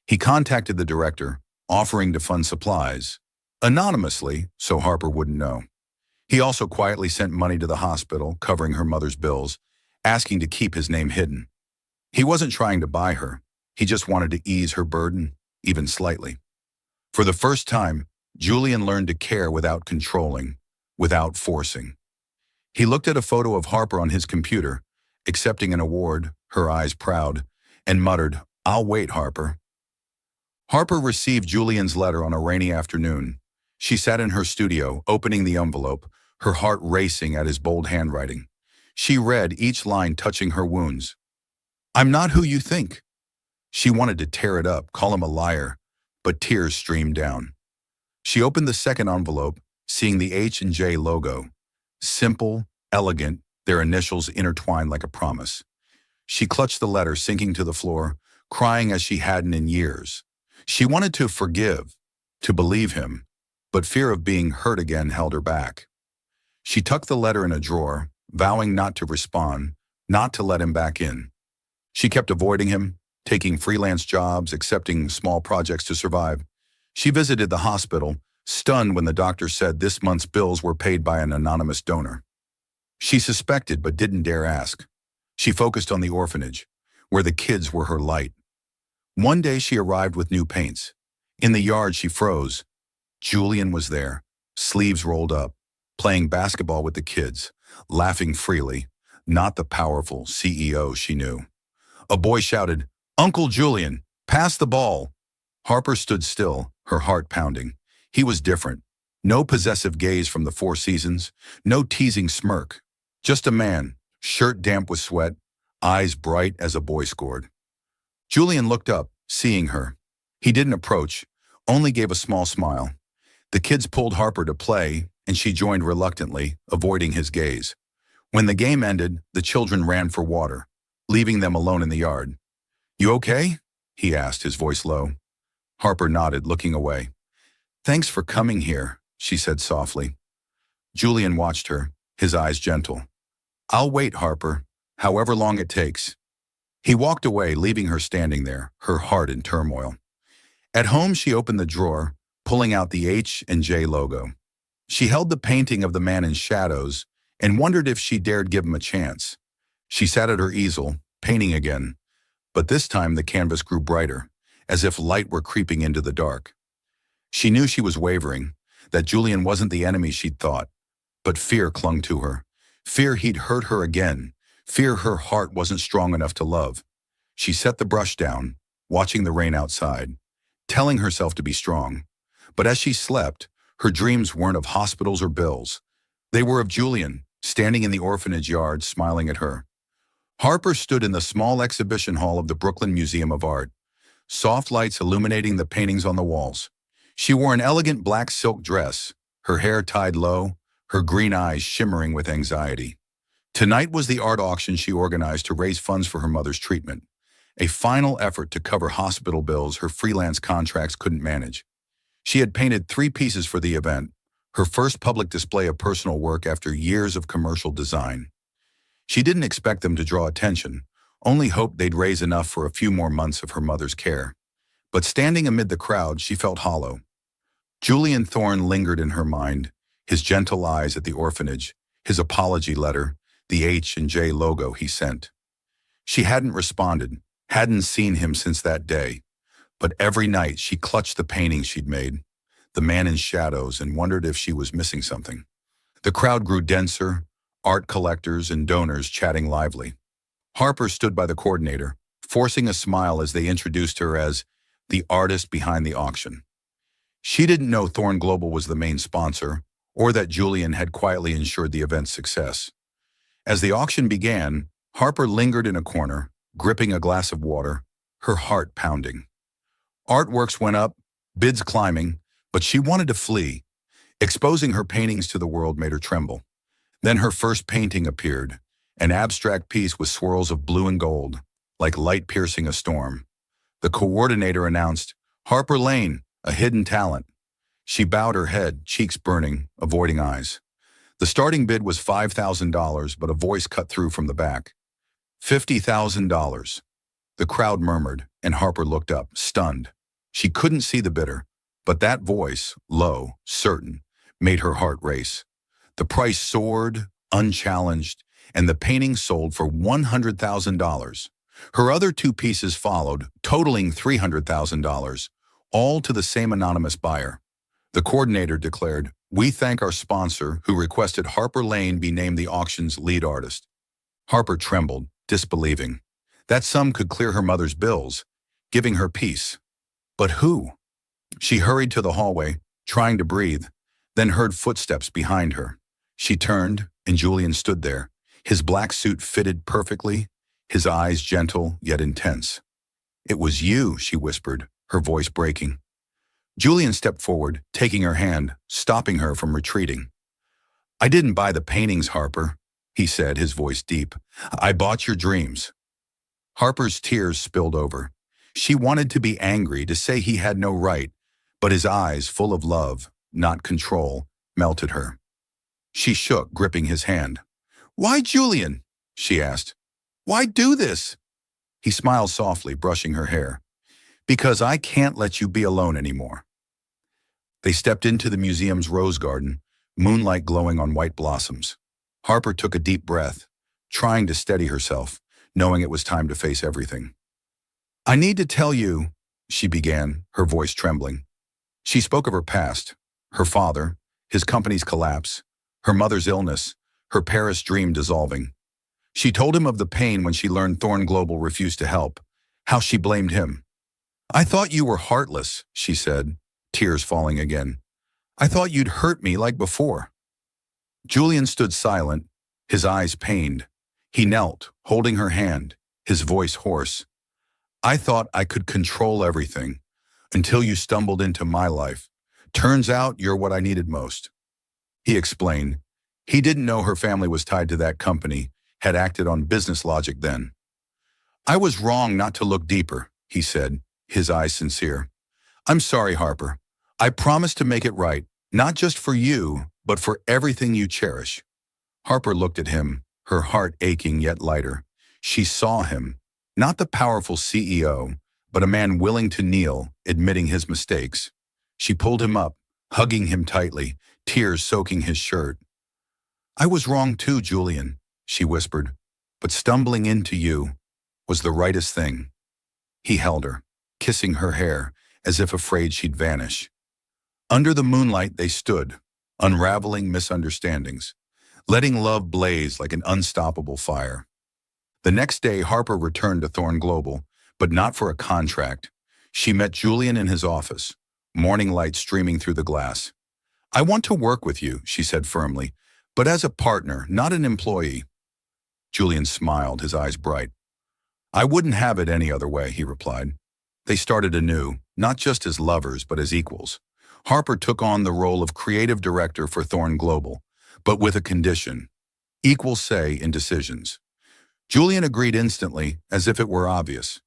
He contacted the director, offering to fund supplies, anonymously, so Harper wouldn't know. He also quietly sent money to the hospital, covering her mother's bills, asking to keep his name hidden. He wasn't trying to buy her. He just wanted to ease her burden, even slightly. For the first time, Julian learned to care without controlling, without forcing. He looked at a photo of Harper on his computer, accepting an award, her eyes proud, and muttered, "I'll wait, Harper." Harper received Julian's letter on a rainy afternoon. She sat in her studio, opening the envelope, her heart racing at his bold handwriting. She read, each line touching her wounds. "I'm not who you think." She wanted to tear it up, call him a liar, but tears streamed down. She opened the second envelope, seeing the H&J logo. Simple, elegant, their initials intertwined like a promise. She clutched the letter, sinking to the floor, crying as she hadn't in years. She wanted to forgive, to believe him, but fear of being hurt again held her back. She tucked the letter in a drawer, vowing not to respond, not to let him back in. She kept avoiding him, taking freelance jobs, accepting small projects to survive. She visited the hospital, stunned when the doctor said this month's bills were paid by an anonymous donor. She suspected but didn't dare ask. She focused on the orphanage, where the kids were her light. One day she arrived with new paints. In the yard she froze. Julian was there, sleeves rolled up, playing basketball with the kids, laughing freely, not the powerful CEO she knew. A boy shouted, "Uncle Julian, pass the ball." Harper stood still, her heart pounding. He was different. No possessive gaze from the Four Seasons, no teasing smirk. Just a man, shirt damp with sweat, eyes bright as a boy scored. Julian looked up, seeing her. He didn't approach, only gave a small smile. The kids pulled Harper to play, and she joined reluctantly, avoiding his gaze. When the game ended, the children ran for water, leaving them alone in the yard. "You okay?" he asked, his voice low. Harper nodded, looking away. "Thanks for coming here," she said softly. Julian watched her, his eyes gentle. "I'll wait, Harper, however long it takes." He walked away, leaving her standing there, her heart in turmoil. At home, she opened the drawer, pulling out the H&J logo. She held the painting of the man in shadows and wondered if she dared give him a chance. She sat at her easel, painting again, but this time the canvas grew brighter, as if light were creeping into the dark. She knew she was wavering, that Julian wasn't the enemy she'd thought, but fear clung to her. Fear he'd hurt her again, fear her heart wasn't strong enough to love. She set the brush down, watching the rain outside, telling herself to be strong. But as she slept, her dreams weren't of hospitals or bills. They were of Julian, standing in the orphanage yard, smiling at her. Harper stood in the small exhibition hall of the Brooklyn Museum of Art, soft lights illuminating the paintings on the walls. She wore an elegant black silk dress, her hair tied low, her green eyes shimmering with anxiety. Tonight was the art auction she organized to raise funds for her mother's treatment. a final effort to cover hospital bills her freelance contracts couldn't manage. She had painted 3 pieces for the event, her first public display of personal work after years of commercial design. She didn't expect them to draw attention, only hoped they'd raise enough for a few more months of her mother's care. But standing amid the crowd, she felt hollow. Julian Thorne lingered in her mind, his gentle eyes at the orphanage, his apology letter, the H&J logo he sent. She hadn't responded, hadn't seen him since that day, but every night she clutched the painting she'd made, the man in shadows, and wondered if she was missing something. The crowd grew denser, art collectors and donors chatting lively. Harper stood by the coordinator, forcing a smile as they introduced her as the artist behind the auction. She didn't know Thorne Global was the main sponsor, or that Julian had quietly ensured the event's success. As the auction began, Harper lingered in a corner, gripping a glass of water, her heart pounding. Artworks went up, bids climbing, but she wanted to flee. Exposing her paintings to the world made her tremble. Then her first painting appeared, an abstract piece with swirls of blue and gold, like light piercing a storm. The coordinator announced, "Harper Lane, a hidden talent." She bowed her head, cheeks burning, avoiding eyes. The starting bid was $5,000, but a voice cut through from the back. $50,000. The crowd murmured, and Harper looked up, stunned. She couldn't see the bidder, but that voice, low, certain, made her heart race. The price soared, unchallenged, and the painting sold for $100,000. Her other 2 pieces followed, totaling $300,000, all to the same anonymous buyer. The coordinator declared, "We thank our sponsor who requested Harper Lane be named the auction's lead artist." Harper trembled, disbelieving. That sum could clear her mother's bills, giving her peace. But who? She hurried to the hallway, trying to breathe, then heard footsteps behind her. She turned, and Julian stood there, his black suit fitted perfectly, his eyes gentle yet intense. "It was you," she whispered, her voice breaking. Julian stepped forward, taking her hand, stopping her from retreating. "I didn't buy the paintings, Harper," he said, his voice deep. "I bought your dreams." Harper's tears spilled over. She wanted to be angry, to say he had no right, but his eyes, full of love, not control, melted her. She shook, gripping his hand. "Why, Julian?" she asked. "Why do this?" He smiled softly, brushing her hair. "Because I can't let you be alone anymore." They stepped into the museum's rose garden, moonlight glowing on white blossoms. Harper took a deep breath, trying to steady herself, knowing it was time to face everything. "I need to tell you," she began, her voice trembling. She spoke of her past, her father, his company's collapse, her mother's illness, her Paris dream dissolving. She told him of the pain when she learned Thorne Global refused to help, how she blamed him. "I thought you were heartless," she said, tears falling again. "I thought you'd hurt me like before." Julian stood silent, his eyes pained. He knelt, holding her hand, his voice hoarse. "I thought I could control everything, until you stumbled into my life. Turns out you're what I needed most." He explained. He didn't know her family was tied to that company, had acted on business logic then. "I was wrong not to look deeper," he said, his eyes sincere. "I'm sorry, Harper. I promise to make it right, not just for you, but for everything you cherish." Harper looked at him, her heart aching yet lighter. She saw him, not the powerful CEO, but a man willing to kneel, admitting his mistakes. She pulled him up, hugging him tightly, tears soaking his shirt. "I was wrong too, Julian," she whispered, "but stumbling into you was the rightest thing." He held her, kissing her hair, as if afraid she'd vanish. Under the moonlight they stood, unraveling misunderstandings, letting love blaze like an unstoppable fire. The next day, Harper returned to Thorne Global, but not for a contract. She met Julian in his office, morning light streaming through the glass. "I want to work with you," she said firmly, "but as a partner, not an employee." Julian smiled, his eyes bright. "I wouldn't have it any other way," he replied. They started anew, not just as lovers, but as equals. Harper took on the role of creative director for Thorne Global, but with a condition: equal say in decisions. Julian agreed instantly, as if it were obvious.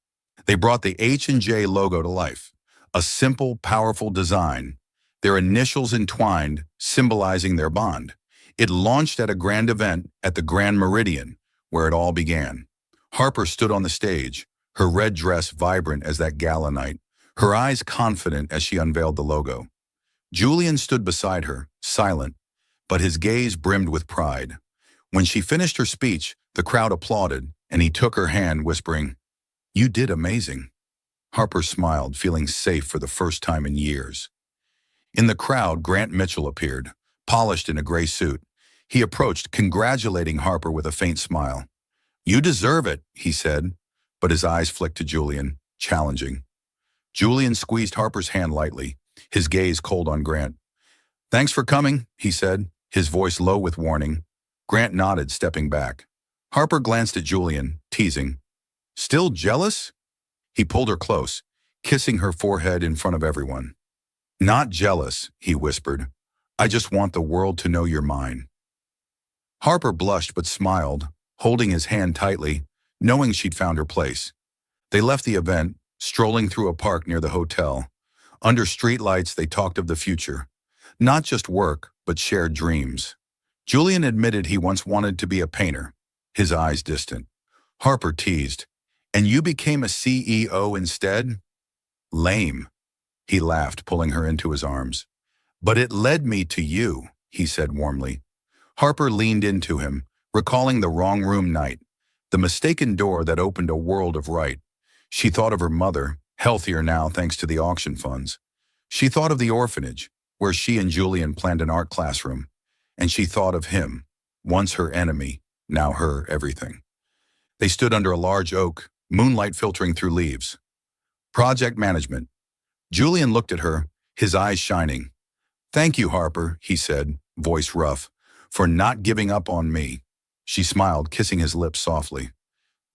They brought the H&J logo to life. A simple, powerful design, their initials entwined, symbolizing their bond. It launched at a grand event at the Grand Meridian, where it all began. Harper stood on the stage, her red dress vibrant as that gala night, her eyes confident as she unveiled the logo. Julian stood beside her, silent, but his gaze brimmed with pride. When she finished her speech, the crowd applauded, and he took her hand, whispering, "You did amazing." Harper smiled, feeling safe for the first time in years. In the crowd, Grant Mitchell appeared, polished in a gray suit. He approached, congratulating Harper with a faint smile. "You deserve it," he said, but his eyes flicked to Julian, challenging. Julian squeezed Harper's hand lightly, his gaze cold on Grant. "Thanks for coming," he said, his voice low with warning. Grant nodded, stepping back. Harper glanced at Julian, teasing. "Still jealous?" He pulled her close, kissing her forehead in front of everyone. "Not jealous," he whispered. "I just want the world to know you're mine." Harper blushed but smiled, holding his hand tightly, knowing she'd found her place. They left the event, strolling through a park near the hotel. Under streetlights, they talked of the future. Not just work, but shared dreams. Julian admitted he once wanted to be a painter, his eyes distant. Harper teased, "And you became a CEO instead?" "Lame." He laughed, pulling her into his arms. "But it led me to you," he said warmly. Harper leaned into him, recalling the wrong room night, the mistaken door that opened a world of right. She thought of her mother, healthier now thanks to the auction funds. She thought of the orphanage, where she and Julian planned an art classroom. And she thought of him, once her enemy, now her everything. They stood under a large oak, moonlight filtering through leaves. "Project management." Julian looked at her, his eyes shining. "Thank you, Harper," he said, voice rough, "for not giving up on me." She smiled, kissing his lips softly.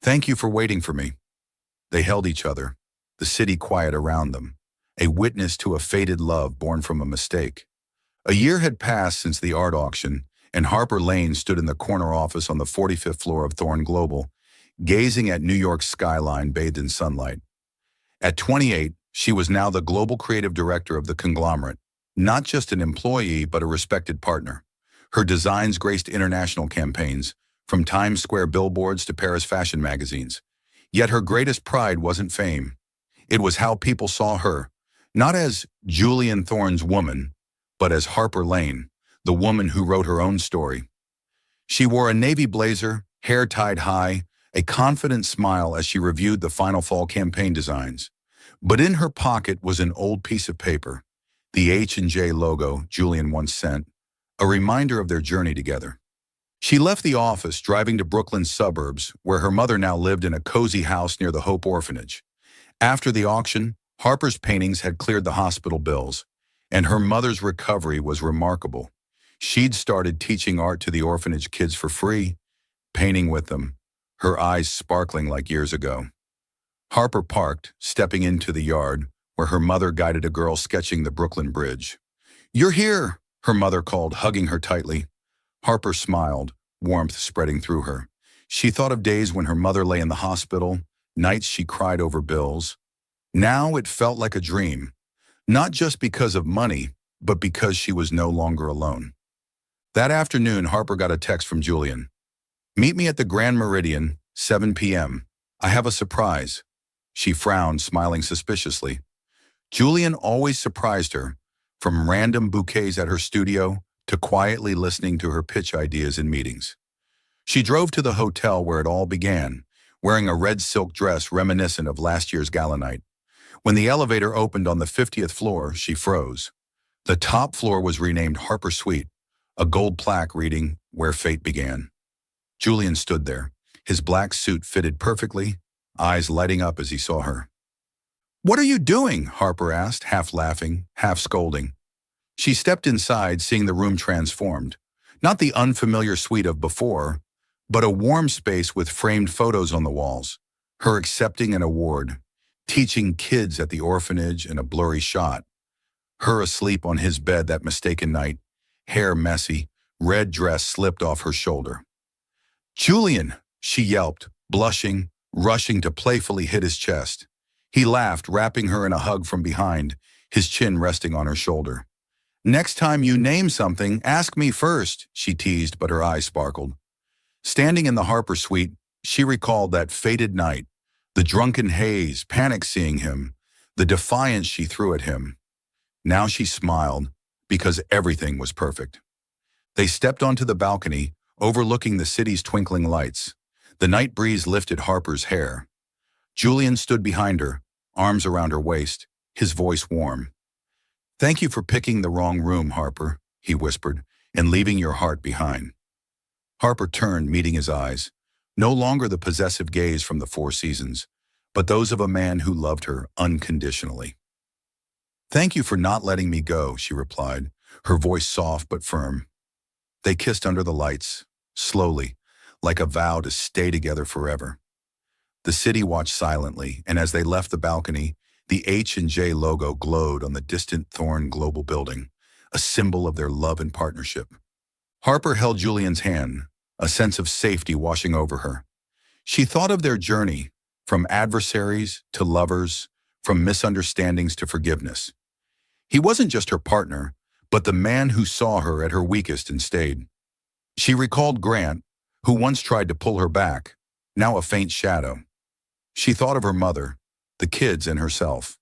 "Thank you for waiting for me." They held each other, the city quiet around them, a witness to a fated love born from a mistake. A year had passed since the art auction, and Harper Lane stood in the corner office on the 45th floor of Thorne Global, gazing at New York's skyline bathed in sunlight. At 28, she was now the global creative director of the conglomerate, not just an employee but a respected partner. Her designs graced international campaigns, from Times Square billboards to Paris fashion magazines. Yet her greatest pride wasn't fame. It was how people saw her, not as Julian Thorne's woman, but as Harper Lane, the woman who wrote her own story. She wore a navy blazer, hair tied high, a confident smile as she reviewed the final fall campaign designs. But in her pocket was an old piece of paper, the H&J logo Julian once sent, a reminder of their journey together. She left the office, driving to Brooklyn's suburbs, where her mother now lived in a cozy house near the Hope Orphanage. After the auction, Harper's paintings had cleared the hospital bills, and her mother's recovery was remarkable. She'd started teaching art to the orphanage kids for free, painting with them, her eyes sparkling like years ago. Harper parked, stepping into the yard, where her mother guided a girl sketching the Brooklyn Bridge. "You're here," her mother called, hugging her tightly. Harper smiled, warmth spreading through her. She thought of days when her mother lay in the hospital, nights she cried over bills. Now it felt like a dream, not just because of money, but because she was no longer alone. That afternoon, Harper got a text from Julian. "Meet me at the Grand Meridian, 7 p.m. I have a surprise." She frowned, smiling suspiciously. Julian always surprised her, from random bouquets at her studio to quietly listening to her pitch ideas in meetings. She drove to the hotel where it all began, wearing a red silk dress reminiscent of last year's gala night. When the elevator opened on the 50th floor, she froze. The top floor was renamed Harper Suite, a gold plaque reading, "Where Fate Began." Julian stood there, his black suit fitted perfectly, eyes lighting up as he saw her. "What are you doing?" Harper asked, half laughing, half scolding. She stepped inside, seeing the room transformed. Not the unfamiliar suite of before, but a warm space with framed photos on the walls, her accepting an award, teaching kids at the orphanage in a blurry shot, her asleep on his bed that mistaken night, hair messy, red dress slipped off her shoulder. "Julian!" she yelped, blushing, rushing to playfully hit his chest. He laughed, wrapping her in a hug from behind, his chin resting on her shoulder. "Next time you name something, ask me first," she teased, but her eyes sparkled. Standing in the Harper suite, she recalled that fated night, the drunken haze, panic seeing him, the defiance she threw at him. Now she smiled, because everything was perfect. They stepped onto the balcony, overlooking the city's twinkling lights. The night breeze lifted Harper's hair. Julian stood behind her, arms around her waist, his voice warm. "Thank you for picking the wrong room, Harper," he whispered, "and leaving your heart behind." Harper turned, meeting his eyes, no longer the possessive gaze from the Four Seasons, but those of a man who loved her unconditionally. "Thank you for not letting me go," she replied, her voice soft but firm. They kissed under the lights, slowly, like a vow to stay together forever. The city watched silently, and as they left the balcony, the H&J logo glowed on the distant Thorn Global building, a symbol of their love and partnership. Harper held Julian's hand, a sense of safety washing over her. She thought of their journey, from adversaries to lovers, from misunderstandings to forgiveness. He wasn't just her partner, but the man who saw her at her weakest and stayed. She recalled Grant, who once tried to pull her back, now a faint shadow. She thought of her mother, the kids, and herself,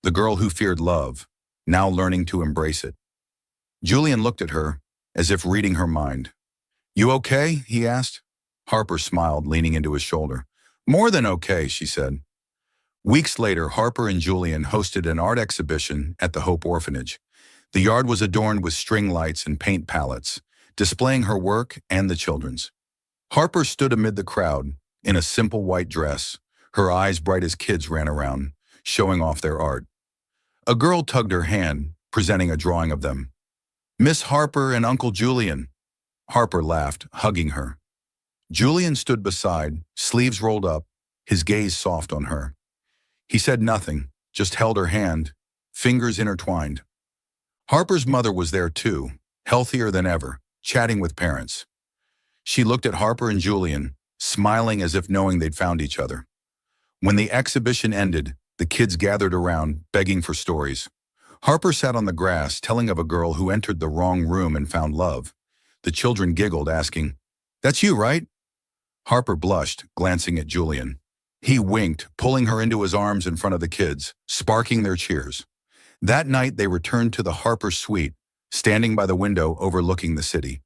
the girl who feared love, now learning to embrace it. Julian looked at her, as if reading her mind. "You okay?" he asked. Harper smiled, leaning into his shoulder. "More than okay," she said. Weeks later, Harper and Julian hosted an art exhibition at the Hope Orphanage. The yard was adorned with string lights and paint palettes, displaying her work and the children's. Harper stood amid the crowd, in a simple white dress, her eyes bright as kids ran around, showing off their art. A girl tugged her hand, presenting a drawing of them. "Miss Harper and Uncle Julian." Harper laughed, hugging her. Julian stood beside, sleeves rolled up, his gaze soft on her. He said nothing, just held her hand, fingers intertwined. Harper's mother was there too, healthier than ever, chatting with parents. She looked at Harper and Julian, smiling as if knowing they'd found each other. When the exhibition ended, the kids gathered around, begging for stories. Harper sat on the grass, telling of a girl who entered the wrong room and found love. The children giggled, asking, "That's you, right?" Harper blushed, glancing at Julian. He winked, pulling her into his arms in front of the kids, sparking their cheers. That night, they returned to the Harper suite, standing by the window overlooking the city.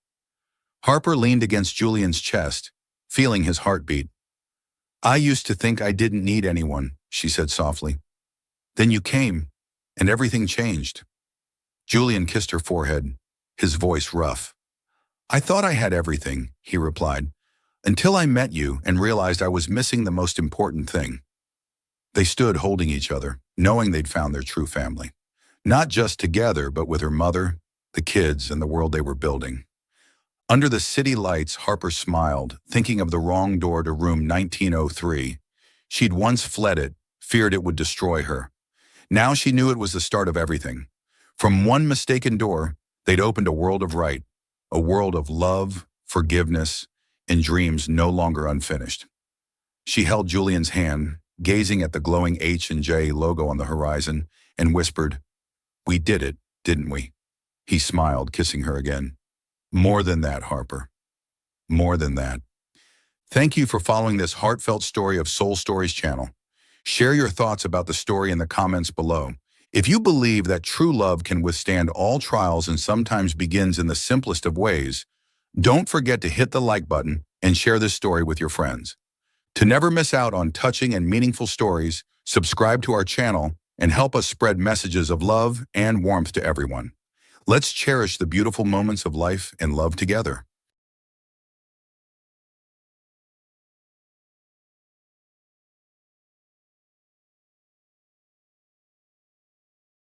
Harper leaned against Julian's chest, feeling his heartbeat. "I used to think I didn't need anyone," she said softly. "Then you came, and everything changed." Julian kissed her forehead, his voice rough. "I thought I had everything," he replied, "until I met you and realized I was missing the most important thing." They stood holding each other, knowing they'd found their true family. Not just together, but with her mother, the kids, and the world they were building. Under the city lights, Harper smiled, thinking of the wrong door to room 1903. She'd once fled it, feared it would destroy her. Now she knew it was the start of everything. From one mistaken door, they'd opened a world of right, a world of love, forgiveness, and dreams no longer unfinished. She held Julian's hand, gazing at the glowing H&J logo on the horizon, and whispered, "We did it, didn't we?" He smiled, kissing her again. "More than that, Harper. More than that." Thank you for following this heartfelt story of Soul Stories channel. Share your thoughts about the story in the comments below. If you believe that true love can withstand all trials and sometimes begins in the simplest of ways, don't forget to hit the like button and share this story with your friends. To never miss out on touching and meaningful stories, subscribe to our channel and help us spread messages of love and warmth to everyone. Let's cherish the beautiful moments of life and love together.